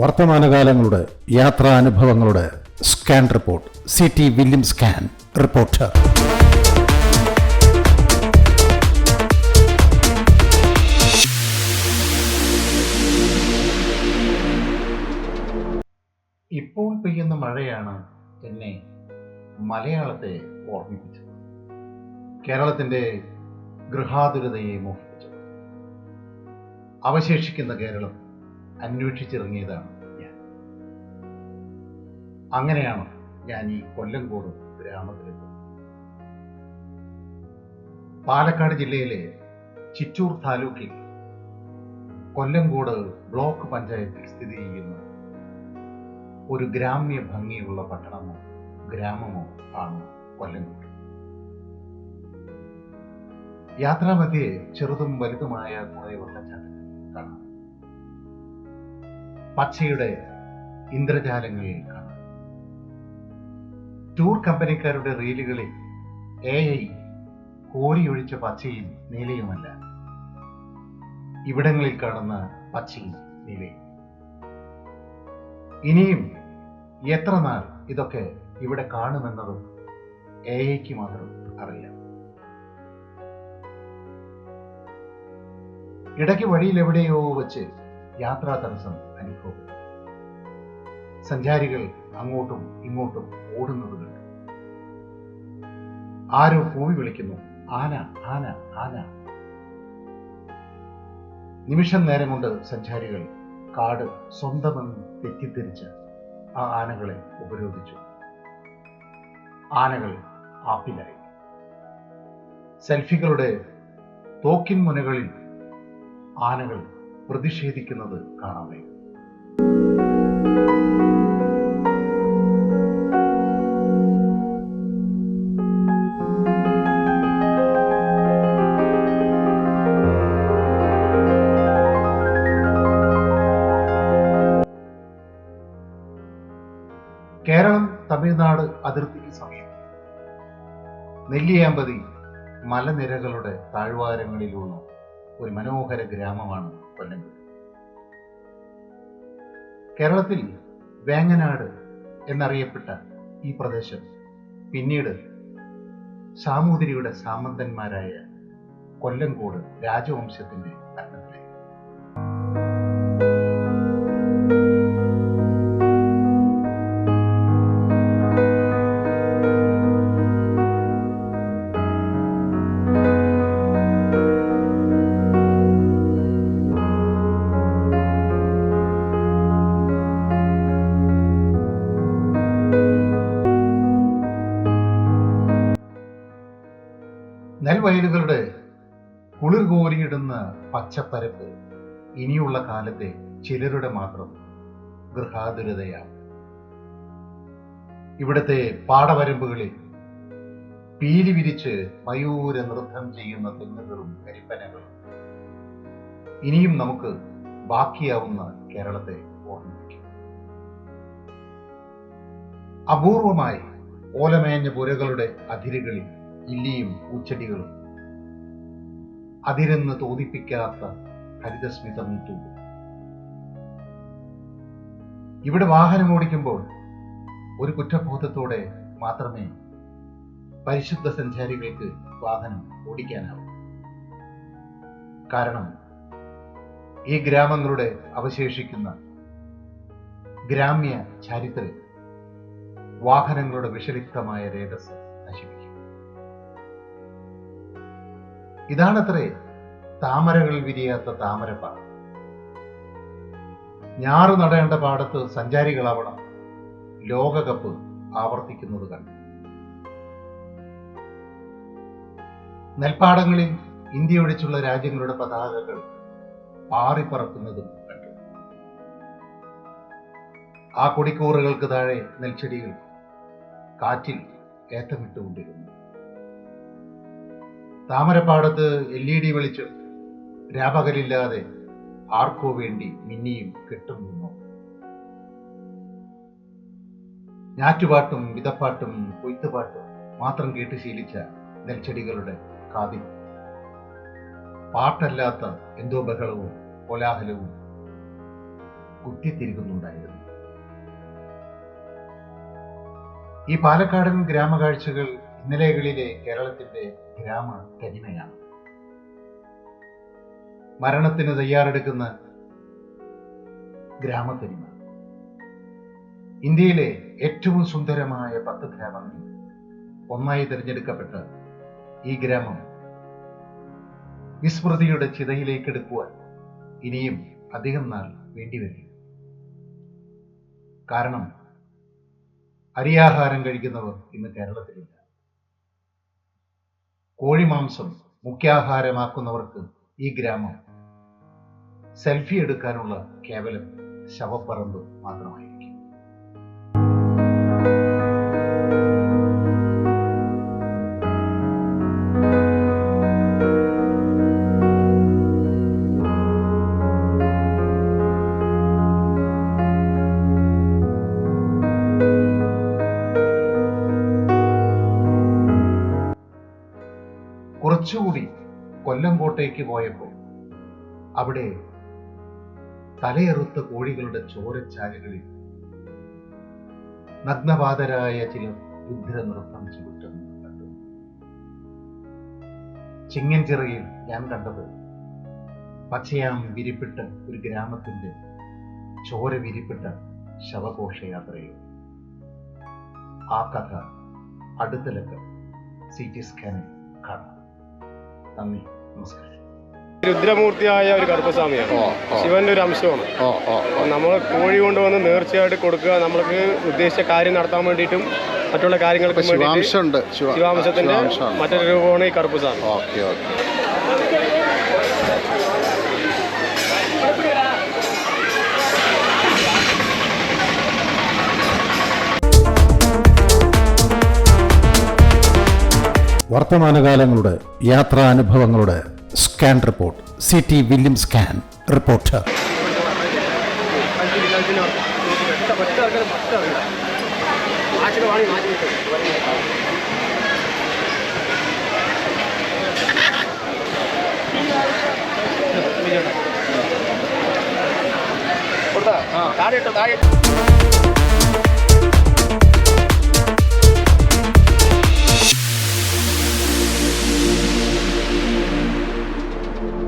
വർത്തമാനകാലങ്ങളുടെ യാത്രാനുഭവങ്ങളുടെ scan report. CT William scan reporter. ഇപ്പോൾ പെയ്യുന്ന മഴയാണ് എന്നെ മലയാളത്തെ ഓർമ്മിപ്പിച്ചത്. കേരളത്തിന്റെ ഗൃഹാതുരതയെ മോഹിപ്പിച്ചത്. അവശേഷിക്കുന്ന കേരളം അന്വേഷിച്ചിറങ്ങിയതാണ് ഞാൻ. അങ്ങനെയാണ് ഞാൻ ഈ കൊല്ലങ്കോട് ഗ്രാമത്തിലെത്തുന്നത്. പാലക്കാട് ജില്ലയിലെ ചിറ്റൂർ താലൂക്കിൽ കൊല്ലങ്കോട് ബ്ലോക്ക് പഞ്ചായത്തിൽ സ്ഥിതി ചെയ്യുന്ന ഒരു ഗ്രാമ്യ ഭംഗിയുള്ള പട്ടണമോ ഗ്രാമമോ ആണ് കൊല്ലങ്കോട്. യാത്രാമധ്യേ ചെറുതും വലുതുമായ കുറെ വെള്ളച്ചാട്ടങ്ങൾ കാണാം. പച്ചയുടെ ഇന്ദ്രജാലങ്ങൾ കാണാം. ടൂർ കമ്പനിക്കാരുടെ റീലുകളിൽ AI കോരിയൊഴിച്ച പച്ചയും നീലയുമല്ല, ഇവിടങ്ങളിൽ കാണുന്ന പച്ചയും നീലയും. ഇനിയും എത്ര നാൾ ഇതൊക്കെ ഇവിടെ കാണുമെന്നതും AIക്ക് മാത്രം അറിയാം. ഇടയ്ക്ക് വഴിയിൽ എവിടെയോ വെച്ച് യാത്രാ തടസ്സം അനുഭവപ്പെട്ടു. സഞ്ചാരികൾ അങ്ങോട്ടും ഇങ്ങോട്ടും ഓടുന്നത് കണ്ടു. ആരോ കൂവി വിളിക്കുന്നു, ആന ആന ആന. നിമിഷം നേരം കൊണ്ട് സഞ്ചാരികൾ കാട് സ്വന്തമെന്ന് തെറ്റിദ്ധരിച്ച് ആ ആനകളെ ഉപരോധിച്ചു. ആനകൾ ആപ്പിലായി. സെൽഫികളുടെ തോക്കിൻ മുനകളിൽ ആനകൾ പ്രതിഷേധിക്കുന്നത് കാണാമേ. കേരളം തമിഴ്നാട് അതിർത്തിക്ക് സമീപം നെല്ലിയാമ്പതി മലനിരകളുടെ താഴ്വാരങ്ങളിലുള്ള ഒരു മനോഹര ഗ്രാമമാണ് കൊല്ലങ്കോട്. കേരളത്തിൽ വേങ്ങനാട് എന്നറിയപ്പെട്ട ഈ പ്രദേശം പിന്നീട് സാമൂതിരിയുടെ സാമന്തന്മാരായ കൊല്ലങ്കോട് രാജവംശത്തിന്റെ ഭരണത്തിലായി. നെൽവയലുകളുടെ കുളിർ കോരിയിടുന്ന പച്ചപ്പരപ്പ് ഇനിയുള്ള കാലത്തെ ചിലരുടെ മാത്രം ഗൃഹാതുരതയാണ്. ഇവിടുത്തെ പാടവരമ്പുകളിൽ പീലി വിരിച്ച് മയൂര നൃത്തം ചെയ്യുന്ന തെങ്ങുകളും കരിപ്പനകളും ഇനിയും നമുക്ക് ബാക്കിയാവുന്ന കേരളത്തെ ഓർമ്മിപ്പിക്കും. അപൂർവമായി ഓലമേഞ്ഞ പുരകളുടെ അതിരുകളിൽ ഇല്ലിയും പൂച്ചെടികളും അതിരെന്ന് തോന്നിപ്പിക്കാത്ത ഹരിതസ്മിതം തൂകും. ഇവിടെ വാഹനം ഓടിക്കുമ്പോൾ ഒരു കുറ്റബോധത്തോടെ മാത്രമേ പരിശുദ്ധ സഞ്ചാരികൾക്ക് വാഹനം ഓടിക്കാനാവൂ. കാരണം ഈ ഗ്രാമങ്ങളുടെ അവശേഷിക്കുന്ന ഗ്രാമ്യ ചരിത്രം വാഹനങ്ങളുടെ വിഷലിപ്തമായ രേതസ് നശിപ്പിക്കും. ഇതാണത്രേ താമരകൾ വിരിയാത്ത താമരപ്പാടം. ഞാറ് നടേണ്ട പാടത്ത് സഞ്ചാരികളാവണം ലോകകപ്പ് ആവർത്തിക്കുന്നത് കണ്ടു. നെൽപ്പാടങ്ങളിൽ ഇന്ത്യ ഒഴിച്ചുള്ള രാജ്യങ്ങളുടെ പതാകകൾ പാറിപ്പറക്കുന്നതും കണ്ടു. ആ കൊടിക്കൂറുകൾക്ക് താഴെ നെൽച്ചെടികൾ കാറ്റിൽ ഏത്തമിട്ടുകൊണ്ടിരുന്നു. താമരപ്പാടത്ത് LED വെളിച്ചം രാപകലില്ലാതെ ആർക്കോ വേണ്ടി മിന്നിയും കെട്ടും നിന്നു. ഞാറ്റുപാട്ടും വിതപ്പാട്ടും കൊയ്ത്തുപാട്ടും മാത്രം കേട്ട് ശീലിച്ച നെൽച്ചെടികളുടെ കാതിൽ പാട്ടല്ലാത്ത എന്തോ ബഹളവും കോലാഹലവും കുത്തിത്തിരിക്കുന്നുണ്ടായിരുന്നു. ഈ പാലക്കാടൻ ഗ്രാമകാഴ്ചകൾ ഇന്നലെകളിലെ കേരളത്തിന്റെ ഗ്രാമ തനിമയാണ്. മരണത്തിന് തയ്യാറെടുക്കുന്ന ഗ്രാമത്തനിമ. ഇന്ത്യയിലെ ഏറ്റവും സുന്ദരമായ 10 ഗ്രാമങ്ങളിൽ ഒന്നായി തിരഞ്ഞെടുക്കപ്പെട്ട ഈ ഗ്രാമം വിസ്മൃതിയുടെ ചിതയിലേക്ക് എടുക്കുവാൻ ഇനിയും അധികം നാൾ വേണ്ടിവരില്ല. കാരണം അരിയാഹാരം കഴിക്കുന്നവർ ഇന്ന് കേരളത്തിലില്ല. കോഴിമാംസം മുഖ്യാഹാരമാക്കുന്നവർക്ക് ഈ ഗ്രാമം സെൽഫി എടുക്കാനുള്ള കേവലം ശവപ്പറമ്പ് മാത്രമായിരിക്കും. കുറച്ചുകൂടി കൊല്ലംകോട്ടേക്ക് പോയപ്പോൾ അവിടെ തലയെറുത്ത കോഴികളുടെ ചോരച്ചാലുകളിൽ നഗ്നപാതരായ ചിലർ രുദ്ര നൃത്തം ചുവട്ടുന്നത് കണ്ടു. ചിങ്ങൻചിറയിൽ ഞാൻ കണ്ടത് പച്ചയാം വിരിപ്പിട്ട ഒരു ഗ്രാമത്തിന്റെ ചോര വിരിപ്പിട്ട ശവഘോഷയാത്രയും. ആ കഥ അടുത്ത ലക്കം CT സ്കാനിൽ കാണാം. നന്ദി, നമസ്കാരം. രുദ്രമൂർത്തിയായ ഒരു കറുപ്പസ്വാമിയാണ്. ശിവന്റെ ഒരു അംശമാണ്. നമ്മൾ കോഴി കൊണ്ടുവന്ന് നേർച്ചയായിട്ട് കൊടുക്കുക, നമ്മൾക്ക് ഉദ്ദേശിച്ച കാര്യം നടത്താൻ വേണ്ടിയിട്ടും മറ്റുള്ള കാര്യങ്ങൾക്കും ശിവാംശത്തിന്റെ മറ്റൊരു രൂപമാണ് ഈ കറുപ്പസ്വാമി. വർത്തമാനകാലങ്ങളുടെ യാത്രാനുഭവങ്ങളുടെ scan report. CT William scan reporter. താഴെ